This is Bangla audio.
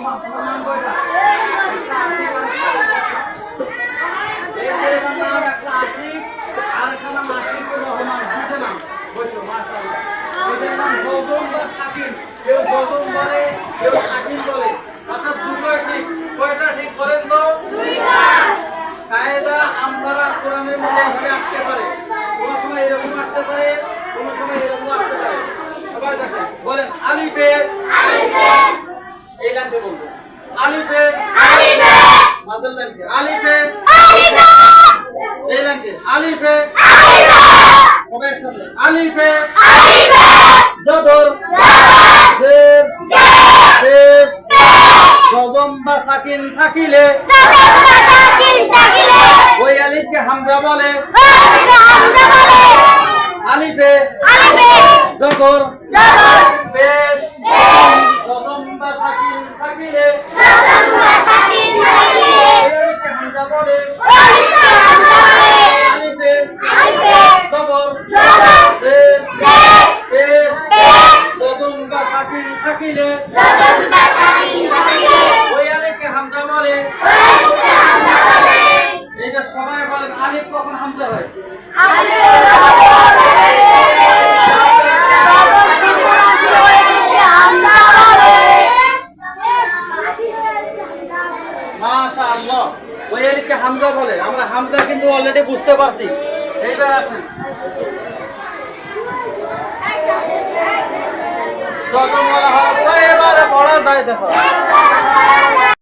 এই ছেলেটার নাম একটা আশিক আর একটা নাম আশিকুর রহমান। বুঝলাম, বসো, মাশাআল্লাহ। এদের নাম জজম বা সাকিন। কেউ জজম বলে, কেউ সাকিন বলে, অর্থাৎ দুটোই ঠিক। কয়টা ঠিক করেন তো? দুইটা। কায়দা আমরা কোরআনের মধ্যে এভাবে আসতে পারে, কোন সময় এরকম আসতে পারে, কোন সময় এরকম আসতে পারে। সবাই দেখেন, বলেন আলিফে, এই লাইনটা বলবো, আলিফে, মাঝের লাইনটা আলিফে, এই লাইনটা আলিফে, সবাই একসাথে আলিফে, জবর, জের, পেশ, জজম বা সাকিন থাকিলে ওই আলিফকে হামজা বলে। আলিফে জবর, পেশ, জজম বা সাকিন থাকিলে ওই আলিফকে হামজা বলে। আলিফে জবর, জের, পেশ, জজম বা সাকিন থাকিলে ওই আলিফকে হামজা বলে। এইটা সবাই বলেন, আলিফ কখন হামজা হয়? মাশাআল্লাহ, ওই আলিফকে হামজা বলে। আমরা হামজা কিন্তু অলরেডি বুঝতে পারছি। এইবার আসেন, যত বলা হয় এবারে পড়া যায়, দেখো।